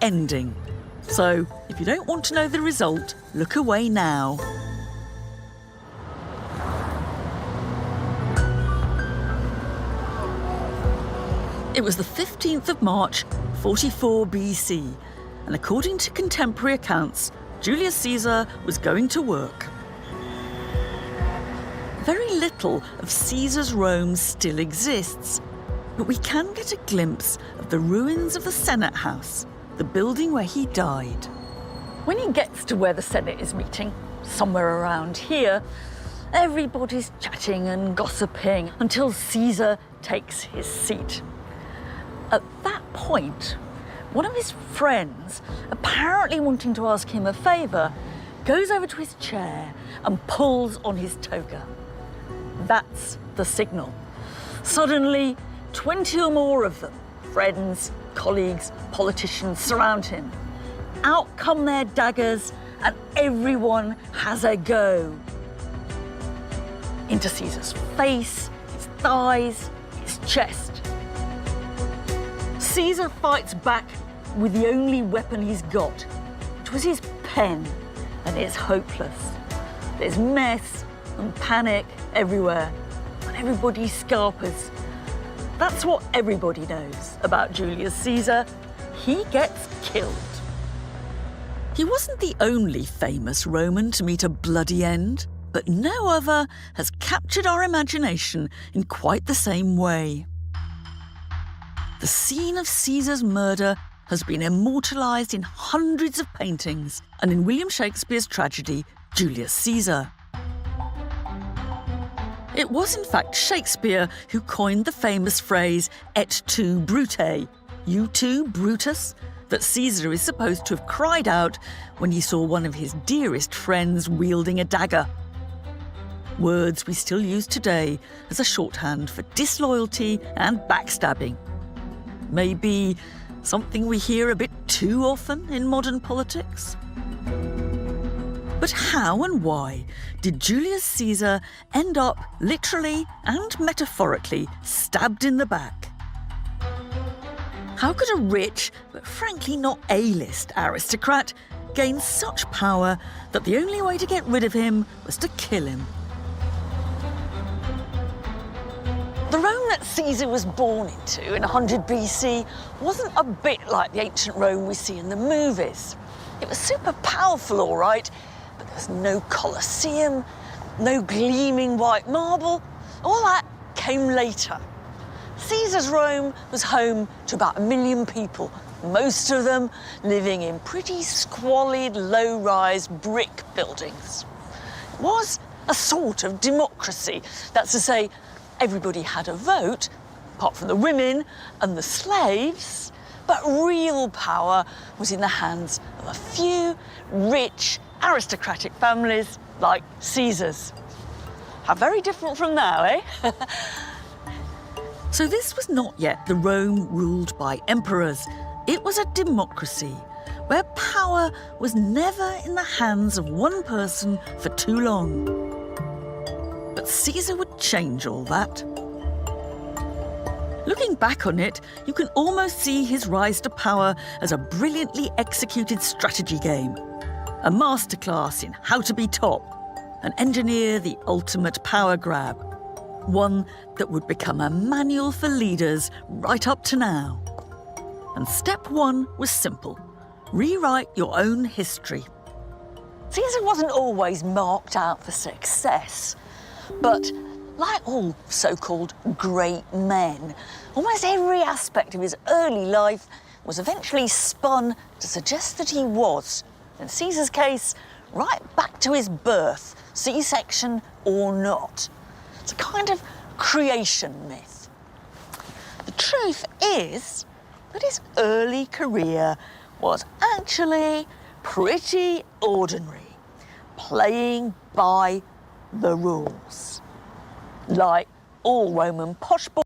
ending. So, if you don't want to know the result, look away now. It was the 15th of March, 44 BC, and according to contemporary accounts, Julius Caesar was going to work. Very little of Caesar's Rome still exists, but we can get a glimpse of the ruins of the Senate House, the building where he died. When he gets to where the Senate is meeting, somewhere around here, everybody's chatting and gossiping until Caesar takes his seat. At that point, one of his friends, apparently wanting to ask him a favour, goes over to his chair and pulls on his toga. That's the signal. Suddenly, 20 or more of them, friends, colleagues, politicians, surround him. Out come their daggers and everyone has a go. Into Caesar's face, his thighs, his chest. Caesar fights back with the only weapon he's got. It was his pen, and it's hopeless. There's mess and panic everywhere, and everybody scarpers. That's what everybody knows about Julius Caesar. He gets killed. He wasn't the only famous Roman to meet a bloody end, but no other has captured our imagination in quite the same way. The scene of Caesar's murder has been immortalised in hundreds of paintings and in William Shakespeare's tragedy, Julius Caesar. It was in fact Shakespeare who coined the famous phrase et tu, Brute, you too, Brutus, that Caesar is supposed to have cried out when he saw one of his dearest friends wielding a dagger. Words we still use today as a shorthand for disloyalty and backstabbing. Maybe something we hear a bit too often in modern politics? But how and why did Julius Caesar end up literally and metaphorically stabbed in the back? How could a rich, but frankly not A-list aristocrat gain such power that the only way to get rid of him was to kill him? The Rome that Caesar was born into in 100 BC wasn't a bit like the ancient Rome we see in the movies. It was super powerful, all right, but there was no Colosseum, no gleaming white marble. All that came later. Caesar's Rome was home to about 1 million people, most of them living in pretty squalid, low-rise brick buildings. It was a sort of democracy, that's to say, everybody had a vote, apart from the women and the slaves, but real power was in the hands of a few rich, aristocratic families like Caesar's. How very different from now, eh? So this was not yet the Rome ruled by emperors. It was a democracy, where power was never in the hands of one person for too long. But Caesar would change all that. Looking back on it, you can almost see his rise to power as a brilliantly executed strategy game, a masterclass in how to be top and engineer the ultimate power grab, one that would become a manual for leaders right up to now. And step one was simple: rewrite your own history. Caesar wasn't always marked out for success, but like all so-called great men, almost every aspect of his early life was eventually spun to suggest that he was, in Caesar's case, right back to his birth, C-section or not. It's a kind of creation myth. The truth is that his early career was actually pretty ordinary, playing by the rules. Like all Roman posh boys.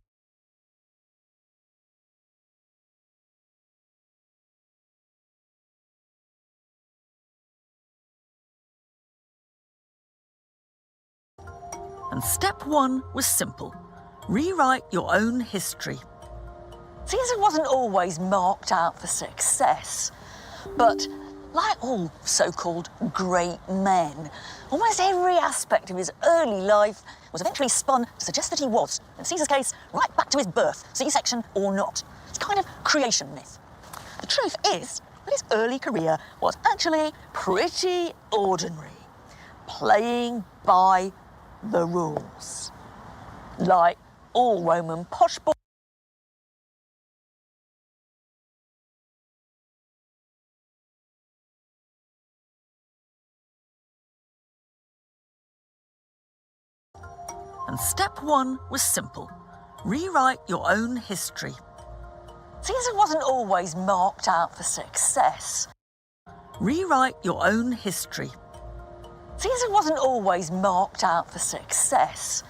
And step one was simple: rewrite your own history. Caesar wasn't always marked out for success, But like all so-called great men, almost every aspect of his early life was eventually spun to suggest that he was, in Caesar's case, right back to his birth, C-section or not. It's kind of creation myth. The truth is that his early career was actually pretty ordinary, playing by the rules. Like all Roman posh boys. And step one was simple. Rewrite your own history. Caesar wasn't always marked out for success. Rewrite your own history. Caesar wasn't always marked out for success.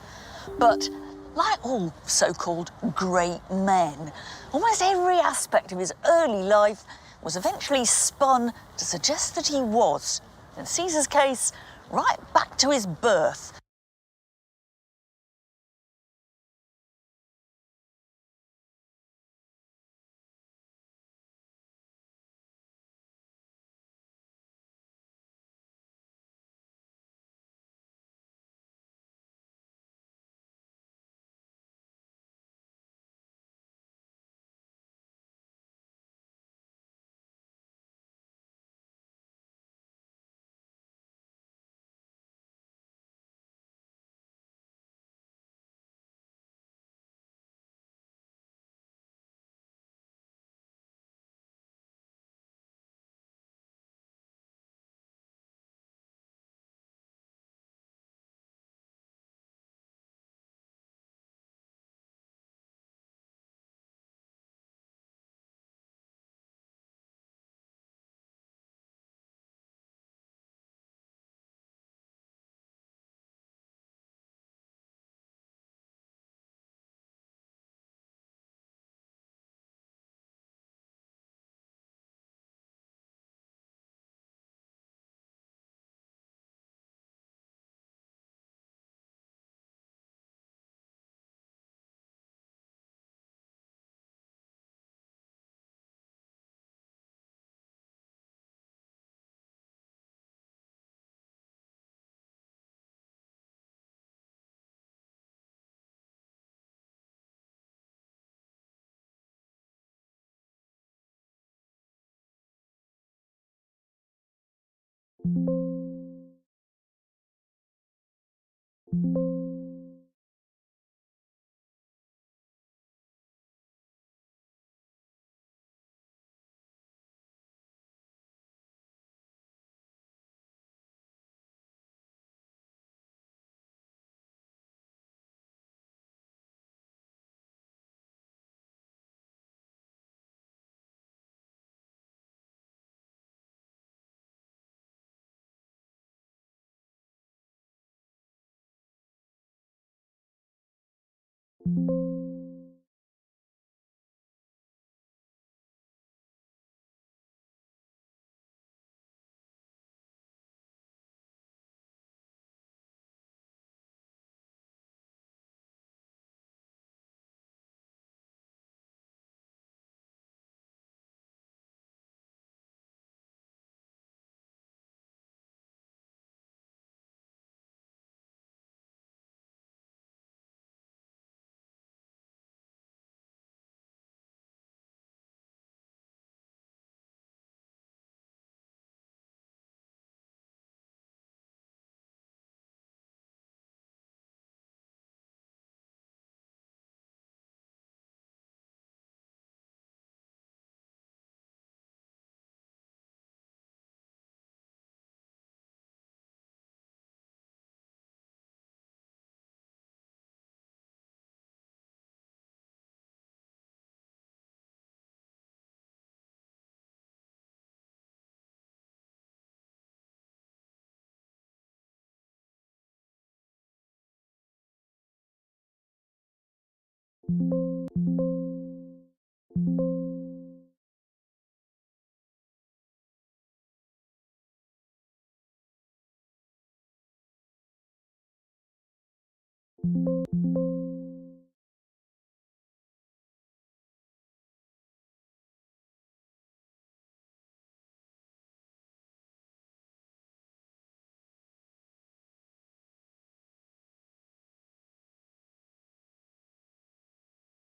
But like all so-called great men, almost every aspect of his early life was eventually spun to suggest that he was, in Caesar's case, right back to his birth.